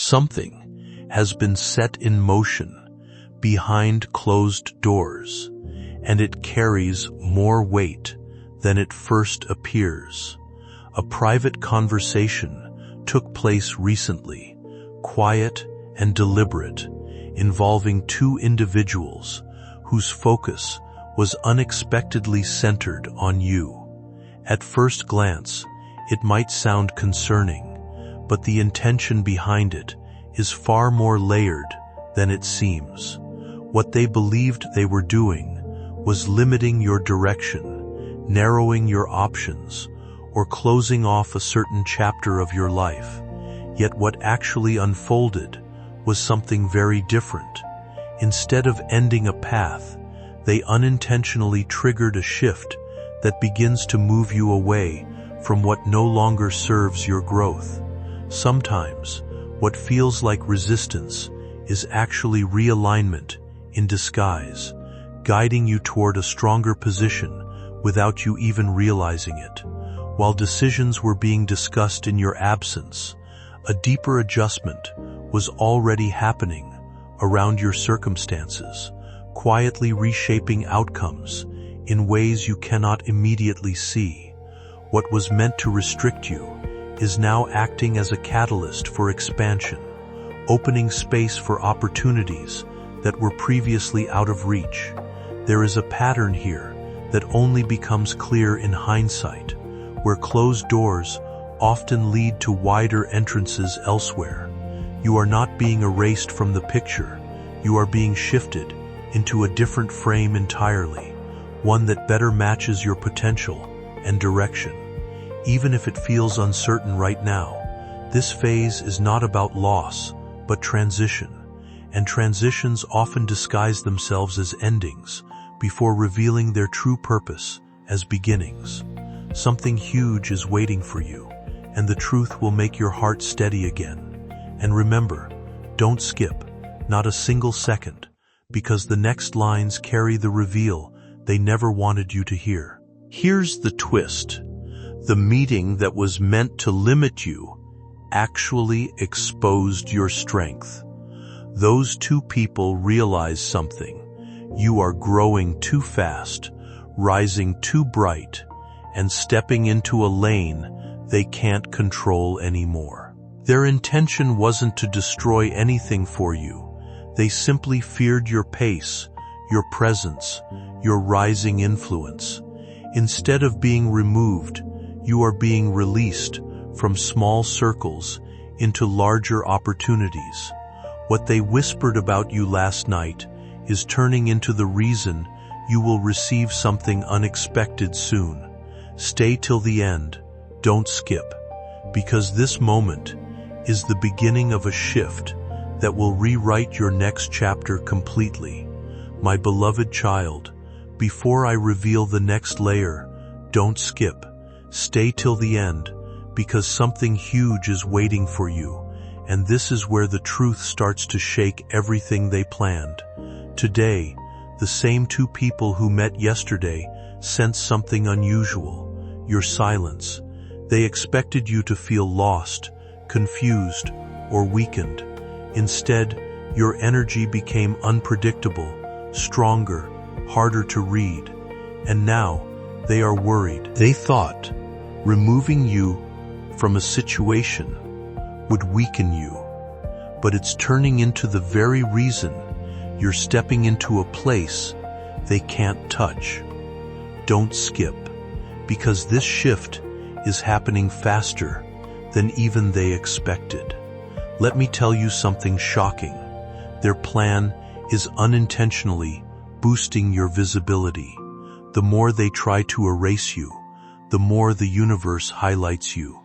Something has been set in motion behind closed doors, and it carries more weight than it first appears. A private conversation took place recently, quiet and deliberate, involving two individuals whose focus was unexpectedly centered on you. At first glance, it might sound concerning, but the intention behind it is far more layered than it seems. What they believed they were doing was limiting your direction, narrowing your options, or closing off a certain chapter of your life. Yet what actually unfolded was something very different. Instead of ending a path, they unintentionally triggered a shift that begins to move you away from what no longer serves your growth. Sometimes, what feels like resistance is actually realignment in disguise, guiding you toward a stronger position without you even realizing it. While decisions were being discussed in your absence, a deeper adjustment was already happening around your circumstances, quietly reshaping outcomes in ways you cannot immediately see. What was meant to restrict you is now acting as a catalyst for expansion, opening space for opportunities that were previously out of reach. There is a pattern here that only becomes clear in hindsight, where closed doors often lead to wider entrances elsewhere. You are not being erased from the picture, you are being shifted into a different frame entirely, one that better matches your potential and direction. Even if it feels uncertain right now, this phase is not about loss, but transition, and transitions often disguise themselves as endings before revealing their true purpose as beginnings. Something huge is waiting for you, and the truth will make your heart steady again. And remember, don't skip, not a single second, because the next lines carry the reveal they never wanted you to hear. Here's the twist. The meeting that was meant to limit you actually exposed your strength. Those two people realized something. You are growing too fast, rising too bright, and stepping into a lane they can't control anymore. Their intention wasn't to destroy anything for you. They simply feared your pace, your presence, your rising influence. Instead of being removed, you are being released from small circles into larger opportunities. What they whispered about you last night is turning into the reason you will receive something unexpected soon. Stay till the end, don't skip, because this moment is the beginning of a shift that will rewrite your next chapter completely. My beloved child, before I reveal the next layer, don't skip. Stay till the end, because something huge is waiting for you, and this is where the truth starts to shake everything they planned. Today, the same two people who met yesterday sensed something unusual: your silence. They expected you to feel lost, confused, or weakened. Instead, your energy became unpredictable, stronger, harder to read, and now they are worried. They thought removing you from a situation would weaken you, but it's turning into the very reason you're stepping into a place they can't touch. Don't skip, because this shift is happening faster than even they expected. Let me tell you something shocking. Their plan is unintentionally boosting your visibility. The more they try to erase you, the more the universe highlights you.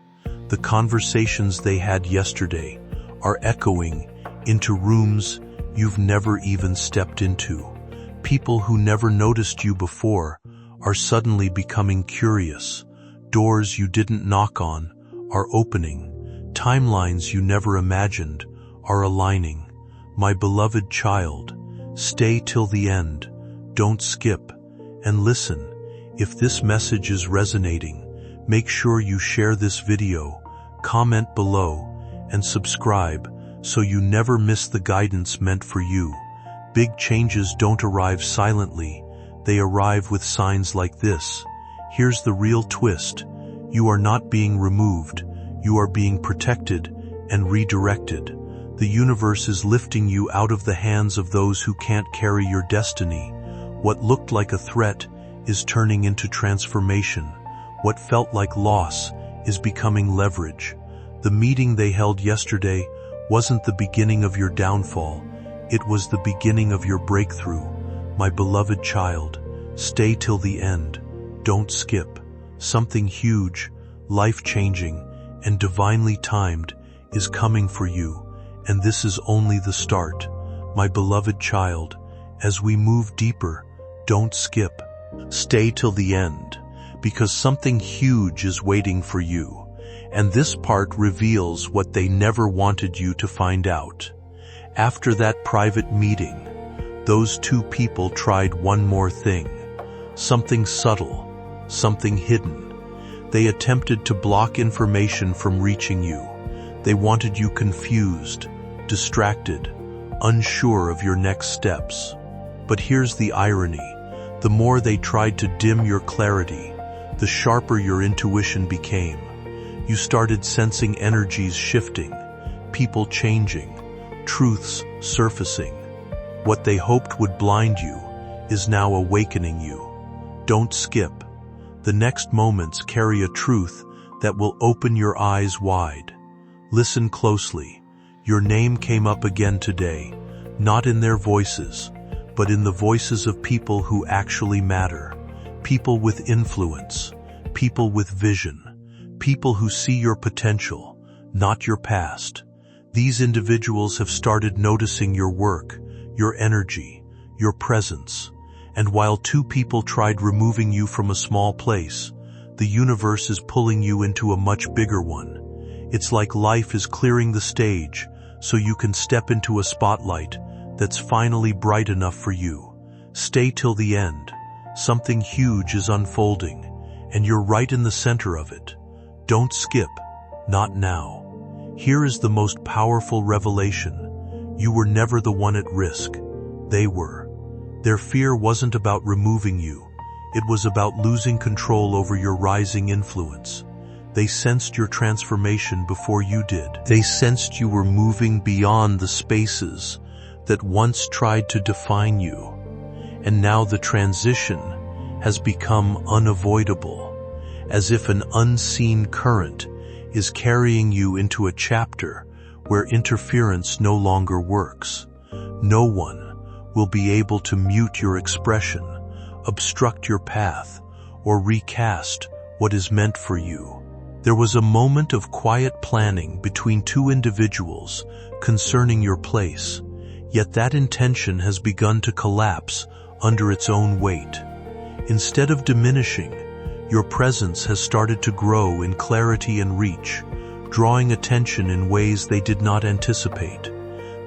The conversations they had yesterday are echoing into rooms you've never even stepped into. People who never noticed you before are suddenly becoming curious. Doors you didn't knock on are opening. Timelines you never imagined are aligning. My beloved child, stay till the end, don't skip, and listen. If this message is resonating, make sure you share this video, comment below, and subscribe so you never miss the guidance meant for you. Big changes don't arrive silently, they arrive with signs like this. Here's the real twist. You are not being removed, you are being protected and redirected. The universe is lifting you out of the hands of those who can't carry your destiny. What looked like a threat is turning into transformation. What felt like loss is becoming leverage. The meeting they held yesterday wasn't the beginning of your downfall, it was the beginning of your breakthrough. My beloved child, stay till the end. Don't skip. Something huge, life-changing, and divinely timed is coming for you, and this is only the start. My beloved child, as we move deeper, don't skip. Stay till the end, because something huge is waiting for you, and this part reveals what they never wanted you to find out. After that private meeting, those two people tried one more thing. Something subtle, something hidden. They attempted to block information from reaching you. They wanted you confused, distracted, unsure of your next steps. But here's the irony. The more they tried to dim your clarity, the sharper your intuition became. You started sensing energies shifting, people changing, truths surfacing. What they hoped would blind you is now awakening you. Don't skip. The next moments carry a truth that will open your eyes wide. Listen closely. Your name came up again today, not in their voices, but in the voices of people who actually matter. People with influence, people with vision, people who see your potential, not your past. These individuals have started noticing your work, your energy, your presence. And while two people tried removing you from a small place, the universe is pulling you into a much bigger one. It's like life is clearing the stage so you can step into a spotlight that's finally bright enough for you. Stay till the end. Something huge is unfolding, and you're right in the center of it. Don't skip. Not now. Here is the most powerful revelation. You were never the one at risk. They were. Their fear wasn't about removing you. It was about losing control over your rising influence. They sensed your transformation before you did. They sensed you were moving beyond the spaces that once tried to define you. And now the transition has become unavoidable, as if an unseen current is carrying you into a chapter where interference no longer works. No one will be able to mute your expression, obstruct your path, or recast what is meant for you. There was a moment of quiet planning between two individuals concerning your place, yet that intention has begun to collapse under its own weight. Instead of diminishing, your presence has started to grow in clarity and reach, drawing attention in ways they did not anticipate.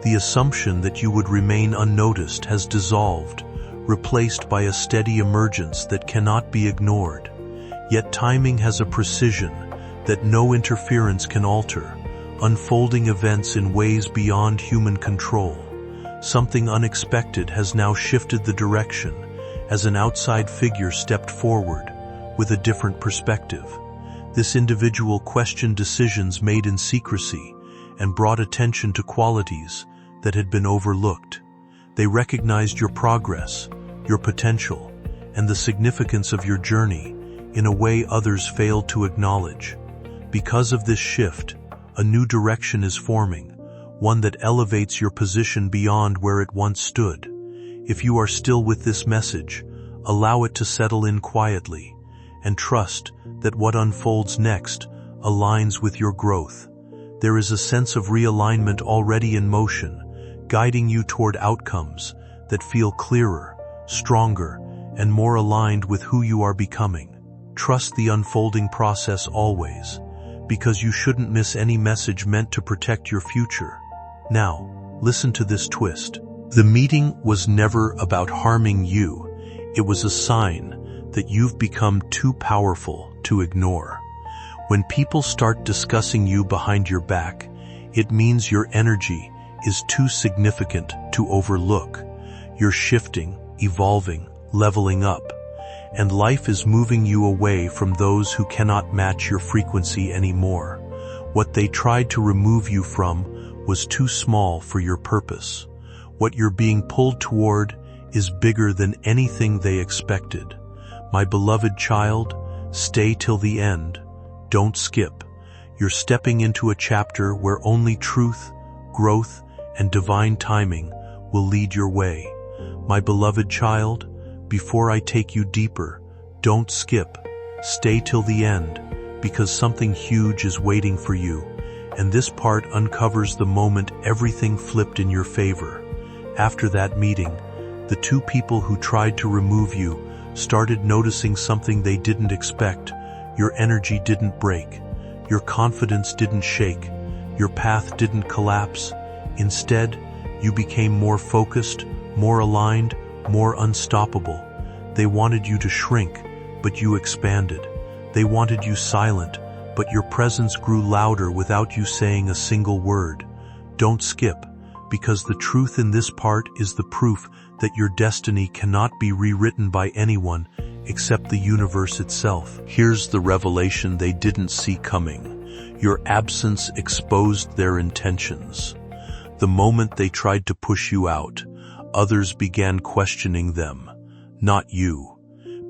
The assumption that you would remain unnoticed has dissolved, replaced by a steady emergence that cannot be ignored. Yet timing has a precision that no interference can alter, unfolding events in ways beyond human control. Something unexpected has now shifted the direction as an outside figure stepped forward with a different perspective. This individual questioned decisions made in secrecy and brought attention to qualities that had been overlooked. They recognized your progress, your potential, and the significance of your journey in a way others failed to acknowledge. Because of this shift, a new direction is forming, one that elevates your position beyond where it once stood. If you are still with this message, allow it to settle in quietly, and trust that what unfolds next aligns with your growth. There is a sense of realignment already in motion, guiding you toward outcomes that feel clearer, stronger, and more aligned with who you are becoming. Trust the unfolding process always, because you shouldn't miss any message meant to protect your future. Now, listen to this twist. The meeting was never about harming you. It was a sign that you've become too powerful to ignore. When people start discussing you behind your back, It means your energy is too significant to overlook. You're shifting, evolving, leveling up, and life is moving you away from those who cannot match your frequency anymore. What they tried to remove you from was too small for your purpose. What you're being pulled toward is bigger than anything they expected. My beloved child, stay till the end. Don't skip. You're stepping into a chapter where only truth, growth, and divine timing will lead your way. My beloved child, before I take you deeper, don't skip. Stay till the end, because something huge is waiting for you, and this part uncovers the moment everything flipped in your favor. After that meeting, the two people who tried to remove you started noticing something they didn't expect. Your energy didn't break. Your confidence didn't shake. Your path didn't collapse. Instead, you became more focused, more aligned, more unstoppable. They wanted you to shrink, but you expanded. They wanted you silent, but your presence grew louder without you saying a single word. Don't skip, because the truth in this part is the proof that your destiny cannot be rewritten by anyone except the universe itself. Here's the revelation they didn't see coming. Your absence exposed their intentions. The moment they tried to push you out, others began questioning them, not you.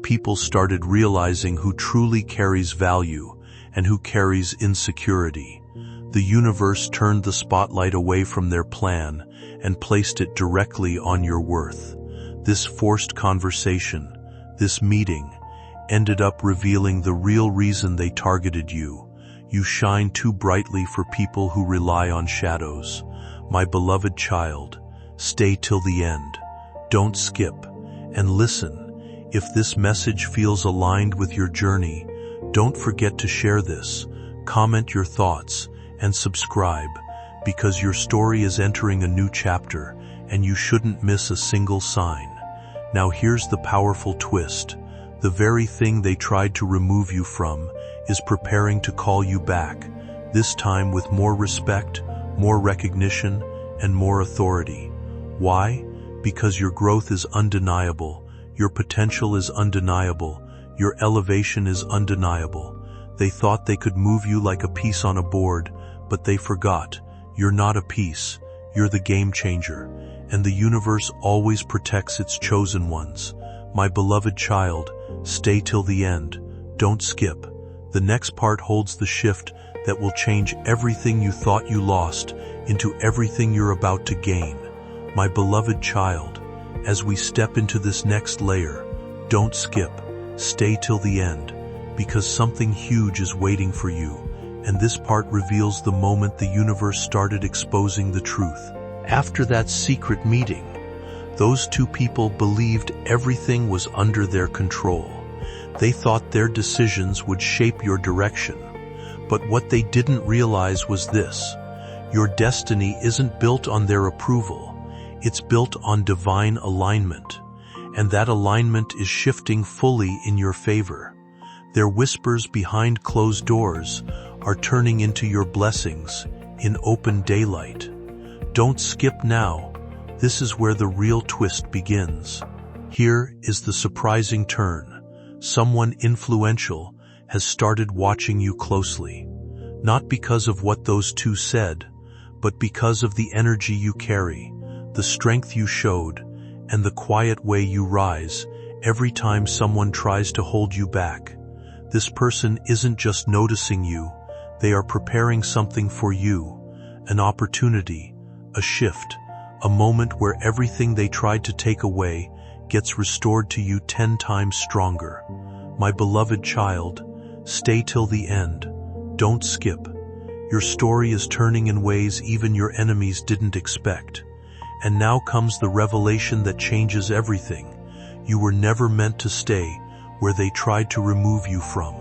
People started realizing who truly carries value and who carries insecurity. The universe turned the spotlight away from their plan and placed it directly on your worth. This forced conversation, this meeting, ended up revealing the real reason they targeted you. You shine too brightly for people who rely on shadows. My beloved child, stay till the end. Don't skip. And listen, if this message feels aligned with your journey, don't forget to share this, comment your thoughts, and subscribe, because your story is entering a new chapter, and you shouldn't miss a single sign. Now here's the powerful twist. The very thing they tried to remove you from is preparing to call you back, this time with more respect, more recognition, and more authority. Why? Because your growth is undeniable, your potential is undeniable, your elevation is undeniable. They thought they could move you like a piece on a board, but they forgot. You're not a piece, you're the game changer, and the universe always protects its chosen ones. My beloved child, stay till the end. Don't skip. The next part holds the shift that will change everything you thought you lost into everything you're about to gain. My beloved child, as we step into this next layer, don't skip. Stay till the end, because something huge is waiting for you, and this part reveals the moment the universe started exposing the truth. After that secret meeting, those two people believed everything was under their control. They thought their decisions would shape your direction, but what they didn't realize was this: your destiny isn't built on their approval, it's built on divine alignment, and that alignment is shifting fully in your favor. Their whispers behind closed doors are turning into your blessings in open daylight. Don't skip now. This is where the real twist begins. Here is the surprising turn. Someone influential has started watching you closely, not because of what those two said, but because of the energy you carry, the strength you showed, and the quiet way you rise every time someone tries to hold you back. This person isn't just noticing you, they are preparing something for you, an opportunity, a shift, a moment where everything they tried to take away gets restored to you 10 times stronger. My beloved child, stay till the end. Don't skip. Your story is turning in ways even your enemies didn't expect. And now comes the revelation that changes everything. You were never meant to stay where they tried to remove you from.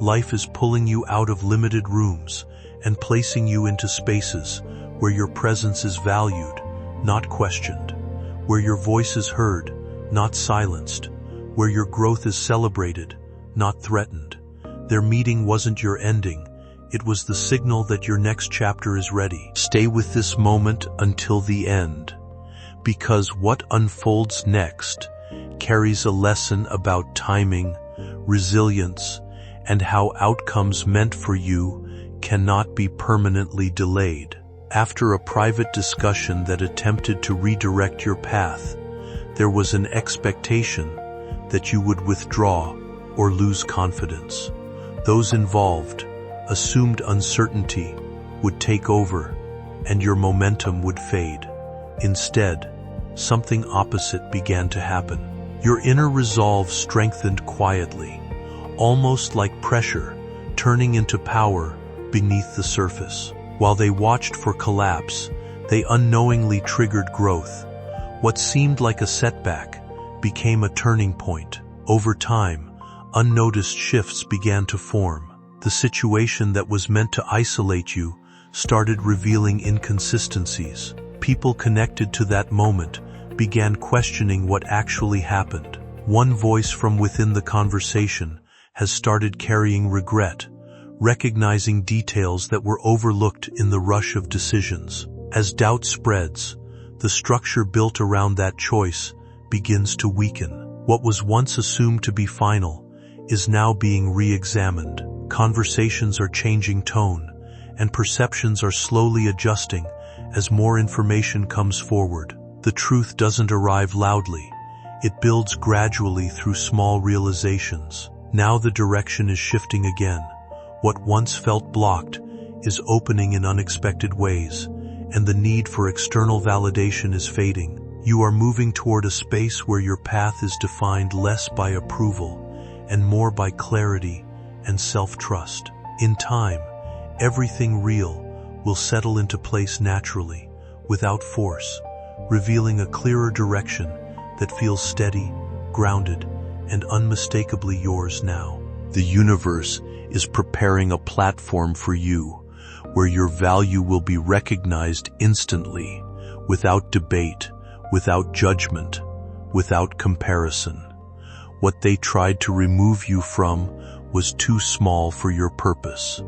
Life is pulling you out of limited rooms and placing you into spaces where your presence is valued, not questioned, where your voice is heard, not silenced, where your growth is celebrated, not threatened. Their meeting wasn't your ending, It was the signal that your next chapter is ready. Stay with this moment until the end, because what unfolds next carries a lesson about timing, resilience, and how outcomes meant for you cannot be permanently delayed. After a private discussion that attempted to redirect your path, there was an expectation that you would withdraw or lose confidence. Those involved assumed uncertainty would take over and your momentum would fade. Instead, something opposite began to happen. Your inner resolve strengthened quietly, almost like pressure turning into power beneath the surface. While they watched for collapse, they unknowingly triggered growth. What seemed like a setback became a turning point. Over time, unnoticed shifts began to form. The situation that was meant to isolate you started revealing inconsistencies. People connected to that moment began questioning what actually happened. One voice from within the conversation has started carrying regret, recognizing details that were overlooked in the rush of decisions. As doubt spreads, the structure built around that choice begins to weaken. What was once assumed to be final is now being re-examined. Conversations are changing tone, and perceptions are slowly adjusting as more information comes forward. The truth doesn't arrive loudly. It builds gradually through small realizations. Now the direction is shifting again. What once felt blocked is opening in unexpected ways, and the need for external validation is fading. You are moving toward a space where your path is defined less by approval and more by clarity and self-trust. In time, everything real will settle into place naturally, without force, revealing a clearer direction that feels steady, grounded, and unmistakably yours now. The universe is preparing a platform for you where your value will be recognized instantly, without debate, without judgment, without comparison. What they tried to remove you from was too small for your purpose.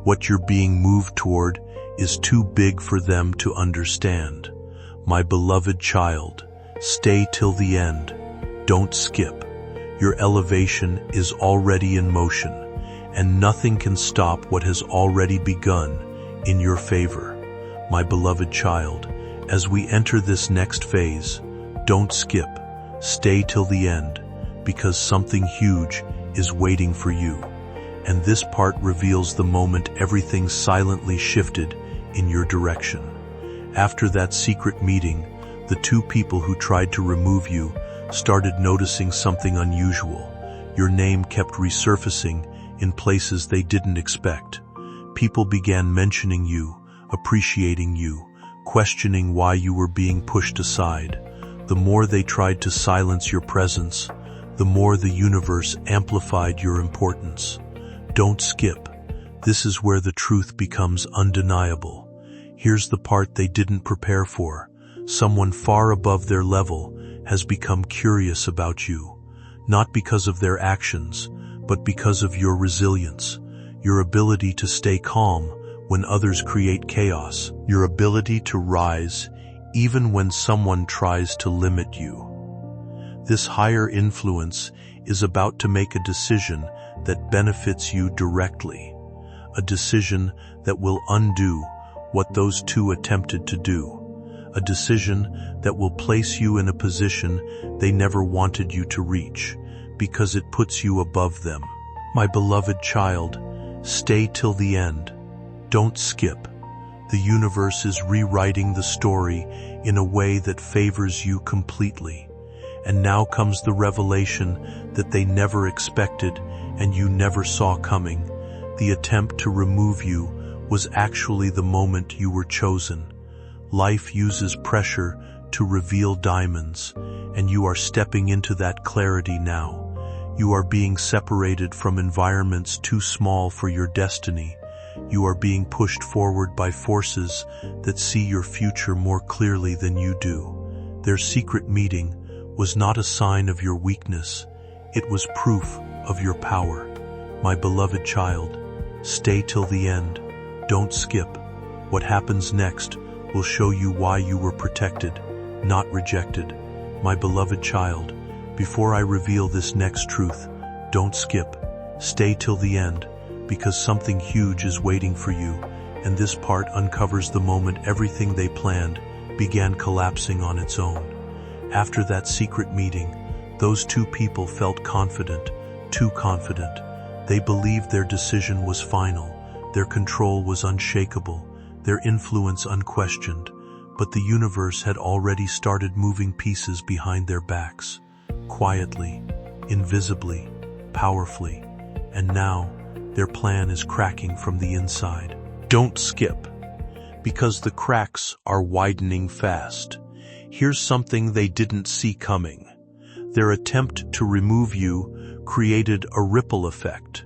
What you're being moved toward is too big for them to understand. My beloved child, stay till the end. Don't skip. Your elevation is already in motion, and nothing can stop what has already begun in your favor. My beloved child, as we enter this next phase, don't skip. Stay till the end, because something huge is waiting for you. And this part reveals the moment everything silently shifted in your direction. After that secret meeting, the two people who tried to remove you started noticing something unusual. Your name kept resurfacing in places they didn't expect. People began mentioning you, appreciating you, questioning why you were being pushed aside. The more they tried to silence your presence, the more the universe amplified your importance. Don't skip. This is where the truth becomes undeniable. Here's the part they didn't prepare for. Someone far above their level has become curious about you, not because of their actions, but because of your resilience, your ability to stay calm when others create chaos, your ability to rise even when someone tries to limit you. This higher influence is about to make a decision that benefits you directly, a decision that will undo what those two attempted to do, a decision that will place you in a position they never wanted you to reach, because it puts you above them. My beloved child, stay till the end. Don't skip. The universe is rewriting the story in a way that favors you completely. And now comes the revelation that they never expected and you never saw coming. The attempt to remove you was actually the moment you were chosen. Life uses pressure to reveal diamonds, and you are stepping into that clarity now. You are being separated from environments too small for your destiny. You are being pushed forward by forces that see your future more clearly than you do. Their secret meeting was not a sign of your weakness. It was proof of your power. My beloved child, Stay till the end. Don't skip. What happens next will show you why you were protected, not rejected. My beloved child, before I reveal this next truth, don't skip. Stay till the end, because something huge is waiting for you, and this part uncovers the moment everything they planned began collapsing on its own. After that secret meeting, those two people felt confident, too confident. They believed their decision was final, their control was unshakable, their influence unquestioned, but the universe had already started moving pieces behind their backs, quietly, invisibly, powerfully, and now their plan is cracking from the inside. Don't skip, because the cracks are widening fast. Here's something they didn't see coming. Their attempt to remove you created a ripple effect,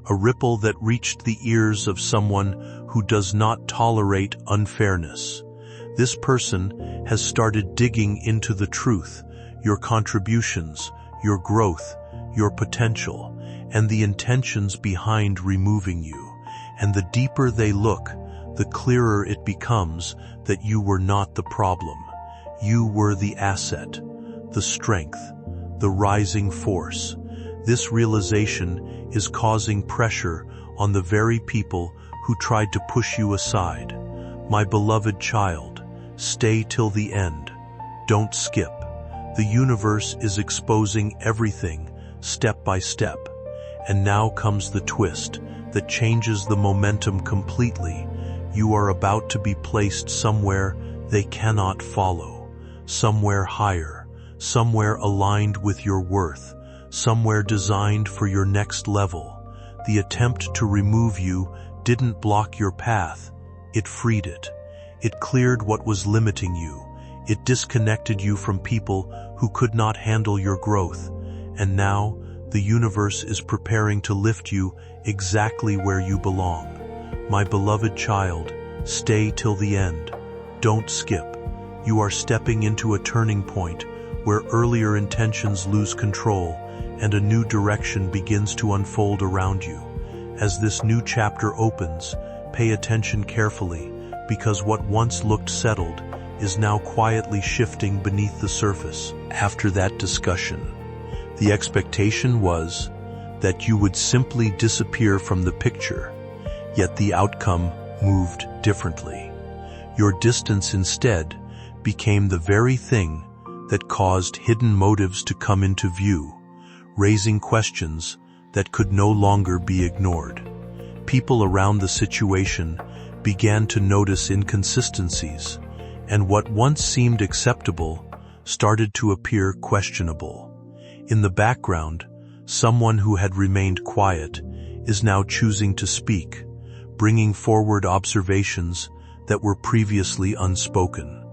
a ripple that reached the ears of someone who does not tolerate unfairness. This person has started digging into the truth, your contributions, your growth, your potential, and the intentions behind removing you. And the deeper they look, the clearer it becomes that you were not the problem. You were the asset, the strength, the rising force. This realization is causing pressure on the very people who tried to push you aside. My beloved child, stay till the end. Don't skip. The universe is exposing everything, step by step. And now comes the twist that changes the momentum completely. You are about to be placed somewhere they cannot follow, somewhere higher, somewhere aligned with your worth, somewhere designed for your next level. The attempt to remove you didn't block your path, it freed it. It cleared what was limiting you. It disconnected you from people who could not handle your growth. And now, the universe is preparing to lift you exactly where you belong. My beloved child, stay till the end. Don't skip. You are stepping into a turning point where earlier intentions lose control and a new direction begins to unfold around you. As this new chapter opens, pay attention carefully, because what once looked settled is now quietly shifting beneath the surface. After that discussion, the expectation was that you would simply disappear from the picture, yet the outcome moved differently. Your distance instead became the very thing that caused hidden motives to come into view, raising questions that could no longer be ignored. People around the situation began to notice inconsistencies, and what once seemed acceptable started to appear questionable. In the background, someone who had remained quiet is now choosing to speak, bringing forward observations that were previously unspoken.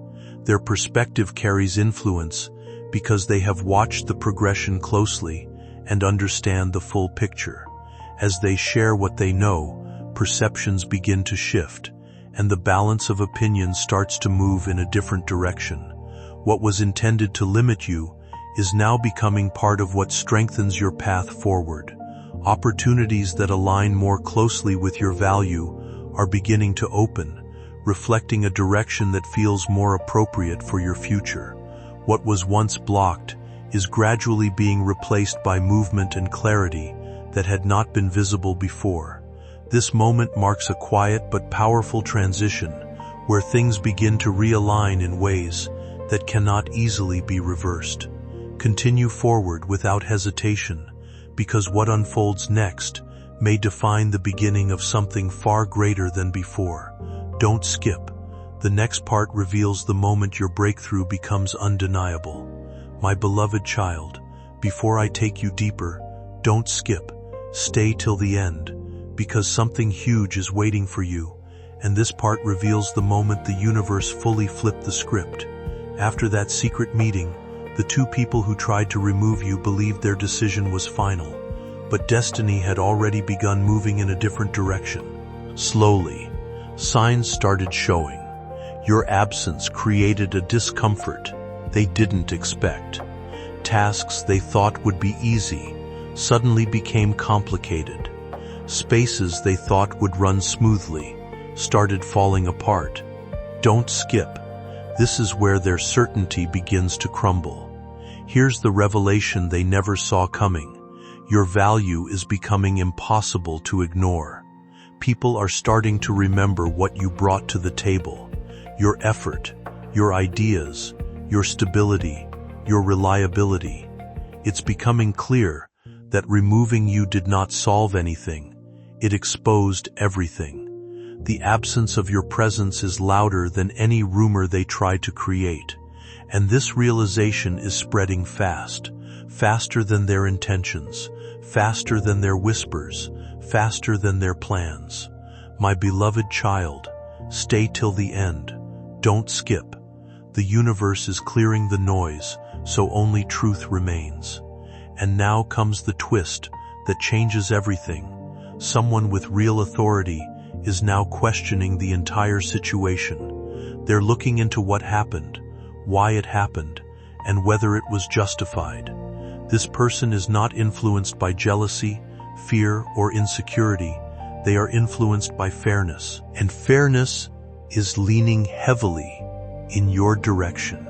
Their perspective carries influence because they have watched the progression closely and understand the full picture. As they share what they know, perceptions begin to shift, and the balance of opinion starts to move in a different direction. What was intended to limit you is now becoming part of what strengthens your path forward. Opportunities that align more closely with your value are beginning to open, reflecting a direction that feels more appropriate for your future. What was once blocked is gradually being replaced by movement and clarity that had not been visible before. This moment marks a quiet but powerful transition where things begin to realign in ways that cannot easily be reversed. Continue forward without hesitation, because what unfolds next may define the beginning of something far greater than before. Don't skip. The next part reveals the moment your breakthrough becomes undeniable. My beloved child, before I take you deeper, don't skip. Stay till the end, because something huge is waiting for you, and this part reveals the moment the universe fully flipped the script. After that secret meeting, the two people who tried to remove you believed their decision was final, but destiny had already begun moving in a different direction. Slowly, signs started showing. Your absence created a discomfort they didn't expect. Tasks they thought would be easy suddenly became complicated. Spaces they thought would run smoothly started falling apart. Don't skip. This is where their certainty begins to crumble. Here's the revelation they never saw coming. Your value is becoming impossible to ignore. People are starting to remember what you brought to the table. Your effort, your ideas, your stability, your reliability. It's becoming clear that removing you did not solve anything. It exposed everything. The absence of your presence is louder than any rumor they tried to create. And this realization is spreading fast, faster than their intentions, faster than their whispers, faster than their plans. My beloved child, stay till the end. Don't skip. The universe is clearing the noise, so only truth remains. And now comes the twist that changes everything. Someone with real authority is now questioning the entire situation. They're looking into what happened, why it happened, and whether it was justified. This person is not influenced by jealousy, fear, or insecurity. They are influenced by fairness. And fairness is leaning heavily in your direction.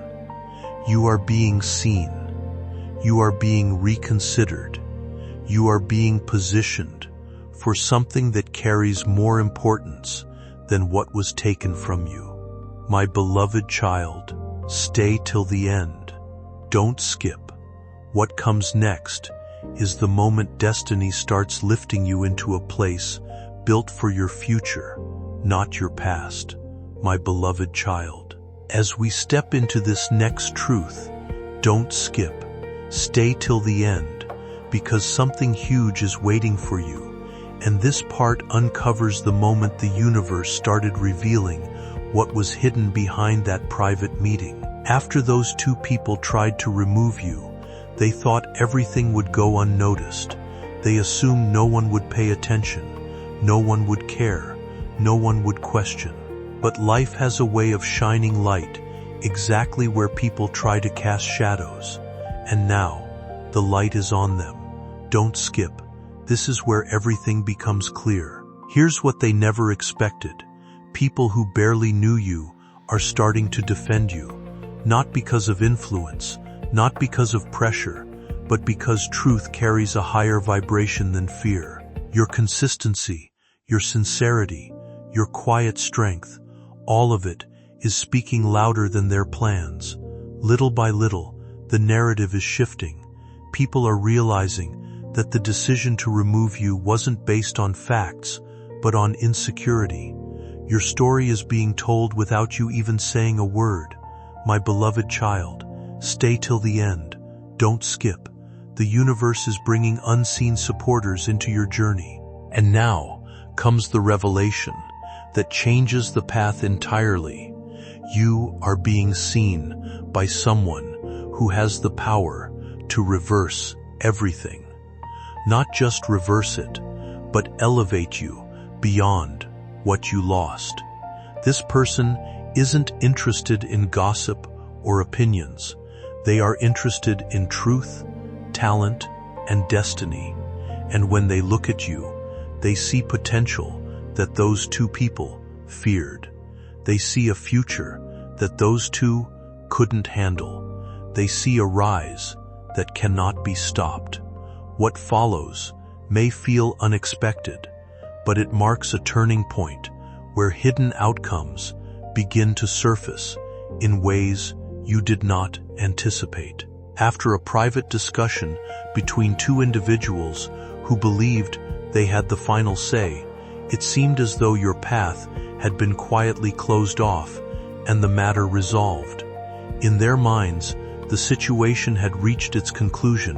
You are being seen. You are being reconsidered. You are being positioned for something that carries more importance than what was taken from you. My beloved child, stay till the end. Don't skip. What comes next is the moment destiny starts lifting you into a place built for your future, not your past. My beloved child, as we step into this next truth, don't skip. Stay till the end, because something huge is waiting for you. And this part uncovers the moment the universe started revealing what was hidden behind that private meeting. After those two people tried to remove you, they thought everything would go unnoticed. They assumed no one would pay attention, no one would care, no one would question. But life has a way of shining light exactly where people try to cast shadows. And now, the light is on them. Don't skip. This is where everything becomes clear. Here's what they never expected. People who barely knew you are starting to defend you, not because of influence, not because of pressure, but because truth carries a higher vibration than fear. Your consistency, your sincerity, your quiet strength, all of it is speaking louder than their plans. Little by little, the narrative is shifting. People are realizing that the decision to remove you wasn't based on facts, but on insecurity. Your story is being told without you even saying a word. My beloved child, stay till the end. Don't skip. The universe is bringing unseen supporters into your journey. And now comes the revelation that changes the path entirely. You are being seen by someone who has the power to reverse everything. Not just reverse it, but elevate you beyond what you lost. This person isn't interested in gossip or opinions. They are interested in truth, talent, and destiny. And when they look at you, they see potential that those two people feared. They see a future that those two couldn't handle. They see a rise that cannot be stopped. What follows may feel unexpected, but it marks a turning point where hidden outcomes begin to surface in ways you did not anticipate. After a private discussion between two individuals who believed they had the final say, it seemed as though your path had been quietly closed off and the matter resolved. In their minds, the situation had reached its conclusion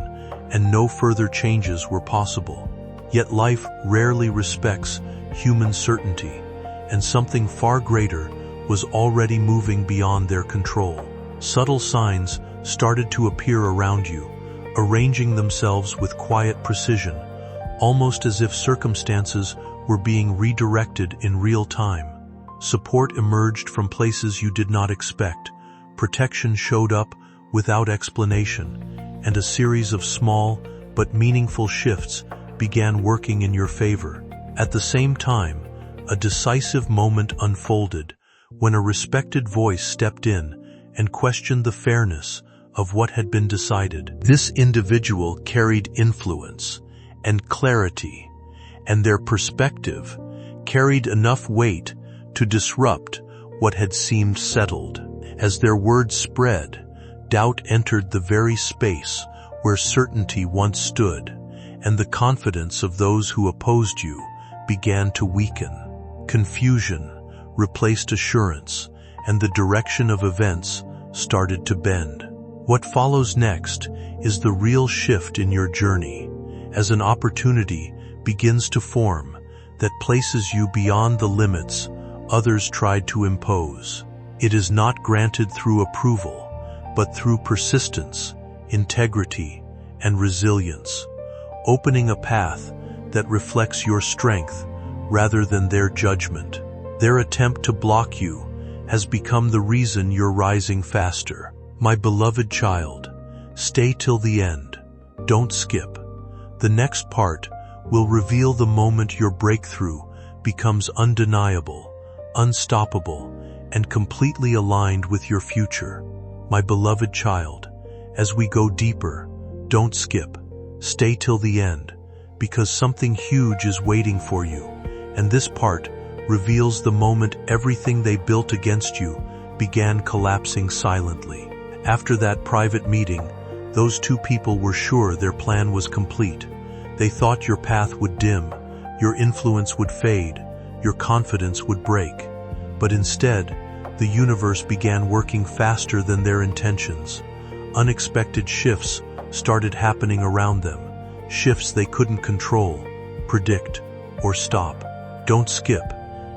and no further changes were possible. Yet life rarely respects human certainty, and something far greater was already moving beyond their control. Subtle signs started to appear around you, arranging themselves with quiet precision, almost as if circumstances were being redirected in real time. Support emerged from places you did not expect, protection showed up without explanation, and a series of small but meaningful shifts began working in your favor. At the same time, a decisive moment unfolded when a respected voice stepped in and questioned the fairness of what had been decided. This individual carried influence and clarity, and their perspective carried enough weight to disrupt what had seemed settled. As their words spread, doubt entered the very space where certainty once stood, and the confidence of those who opposed you began to weaken. Confusion replaced assurance, and the direction of events started to bend. What follows next is the real shift in your journey, as an opportunity begins to form that places you beyond the limits others tried to impose. It is not granted through approval, but through persistence, integrity, and resilience, opening a path that reflects your strength rather than their judgment. Their attempt to block you has become the reason you're rising faster. My beloved child, stay till the end. Don't skip. The next part will reveal the moment your breakthrough becomes undeniable, unstoppable, and completely aligned with your future. My beloved child, as we go deeper, don't skip. Stay till the end, because something huge is waiting for you, and this part reveals the moment everything they built against you began collapsing silently. After that private meeting, those two people were sure their plan was complete. They thought your path would dim, your influence would fade, your confidence would break. But instead, the universe began working faster than their intentions. Unexpected shifts started happening around them, shifts they couldn't control, predict, or stop. Don't skip.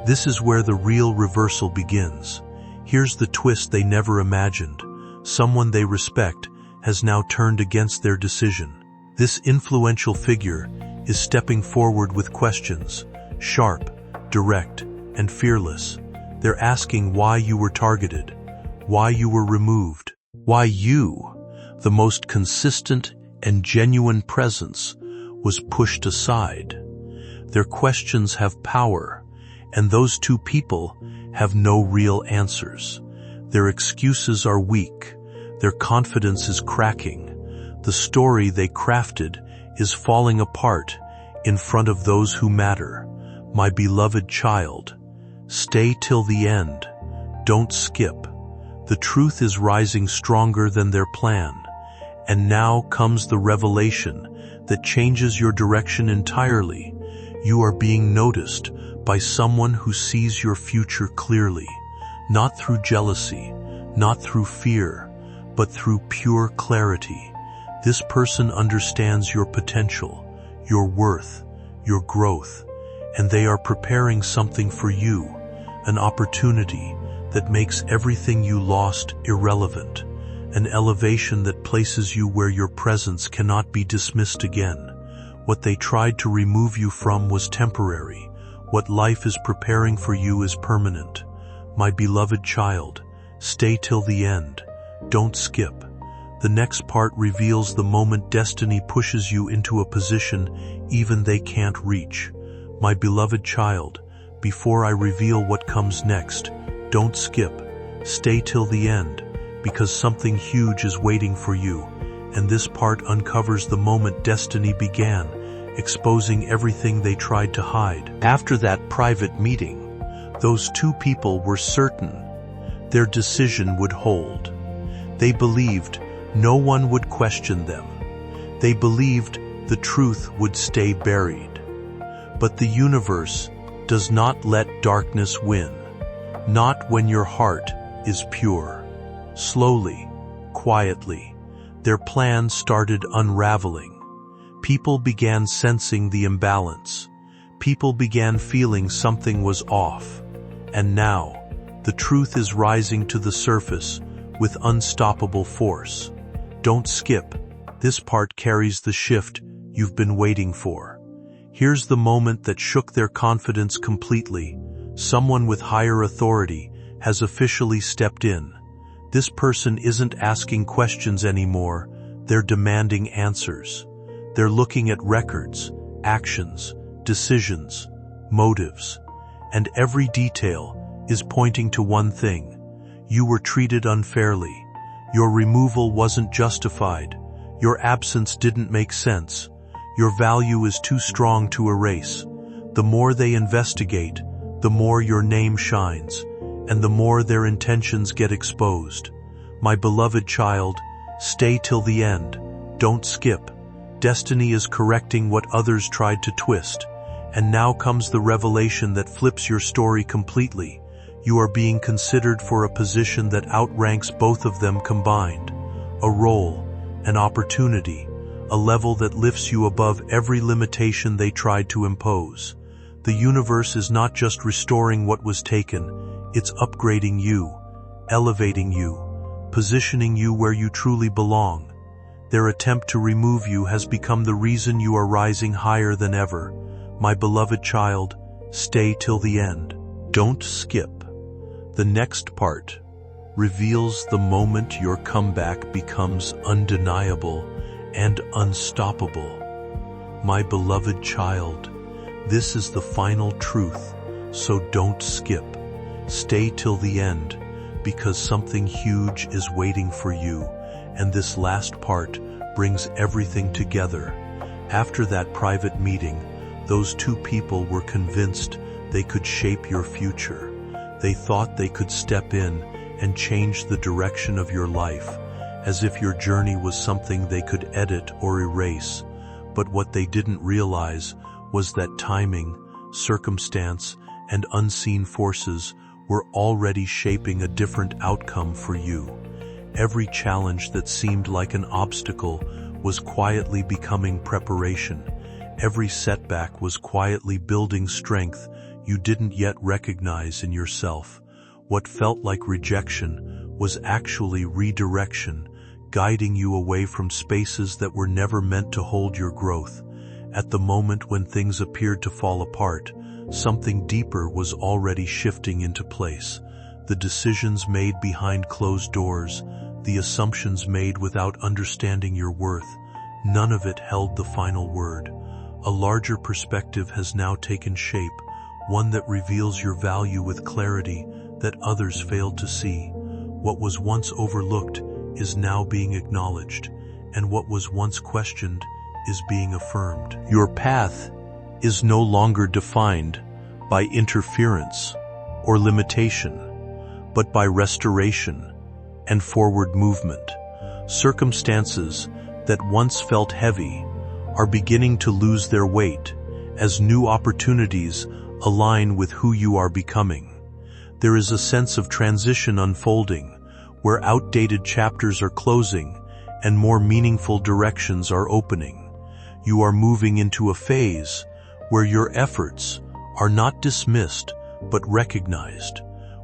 This is where the real reversal begins. Here's the twist they never imagined. Someone they respect has now turned against their decision. This influential figure is stepping forward with questions, sharp, direct, and fearless. They're asking why you were targeted, why you were removed, why you, the most consistent and genuine presence, was pushed aside. Their questions have power, and those two people have no real answers. Their excuses are weak. Their confidence is cracking. The story they crafted is falling apart in front of those who matter. My beloved child, stay till the end. Don't skip. The truth is rising stronger than their plan. And now comes the revelation that changes your direction entirely. You are being noticed by someone who sees your future clearly, not through jealousy, not through fear, but through pure clarity. This person understands your potential, your worth, your growth, and they are preparing something for you, an opportunity that makes everything you lost irrelevant, an elevation that places you where your presence cannot be dismissed again. What they tried to remove you from was temporary. What life is preparing for you is permanent. My beloved child, stay till the end. Don't skip. The next part reveals the moment destiny pushes you into a position even they can't reach. My beloved child, before I reveal what comes next, don't skip. Stay till the end, because something huge is waiting for you, and this part uncovers the moment destiny began, exposing everything they tried to hide. After that private meeting, those two people were certain their decision would hold. They believed no one would question them. They believed the truth would stay buried. But the universe does not let darkness win, not when your heart is pure. Slowly, quietly, their plan started unraveling. People began sensing the imbalance. People began feeling something was off. And now, the truth is rising to the surface with unstoppable force. Don't skip. This part carries the shift you've been waiting for. Here's the moment that shook their confidence completely. Someone with higher authority has officially stepped in. This person isn't asking questions anymore. They're demanding answers. They're looking at records, actions, decisions, motives, and every detail is pointing to one thing. You were treated unfairly. Your removal wasn't justified. Your absence didn't make sense. Your value is too strong to erase. The more they investigate, the more your name shines, and the more their intentions get exposed. My beloved child, stay till the end. Don't skip. Destiny is correcting what others tried to twist. And now comes the revelation that flips your story completely. You are being considered for a position that outranks both of them combined. A role, an opportunity, a level that lifts you above every limitation they tried to impose. The universe is not just restoring what was taken, it's upgrading you, elevating you, positioning you where you truly belong. Their attempt to remove you has become the reason you are rising higher than ever. My beloved child, stay till the end. Don't skip. The next part reveals the moment your comeback becomes undeniable and unstoppable. My beloved child, this is the final truth, so don't skip. Stay till the end, because something huge is waiting for you, and this last part brings everything together. After that private meeting, those two people were convinced they could shape your future. They thought they could step in and change the direction of your life, as if your journey was something they could edit or erase. But what they didn't realize was that timing, circumstance, and unseen forces were already shaping a different outcome for you. Every challenge that seemed like an obstacle was quietly becoming preparation. Every setback was quietly building strength you didn't yet recognize in yourself. What felt like rejection was actually redirection, guiding you away from spaces that were never meant to hold your growth. At the moment when things appeared to fall apart, something deeper was already shifting into place. The decisions made behind closed doors, the assumptions made without understanding your worth, none of it held the final word. A larger perspective has now taken shape, one that reveals your value with clarity that others failed to see. What was once overlooked is now being acknowledged, and what was once questioned is being affirmed. Your path is no longer defined by interference or limitation, but by restoration and forward movement. Circumstances that once felt heavy are beginning to lose their weight as new opportunities align with who you are becoming. There is a sense of transition unfolding, where outdated chapters are closing and more meaningful directions are opening. You are moving into a phase where your efforts are not dismissed but recognized,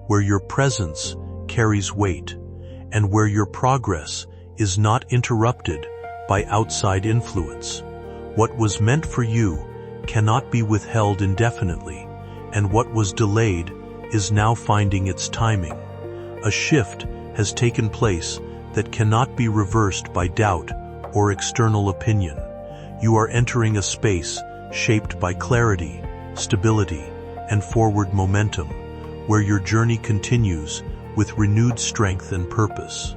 where your presence carries weight, and where your progress is not interrupted by outside influence. What was meant for you cannot be withheld indefinitely, and what was delayed is now finding its timing. A shift has taken place that cannot be reversed by doubt or external opinion. You are entering a space shaped by clarity, stability, and forward momentum, where your journey continues with renewed strength and purpose.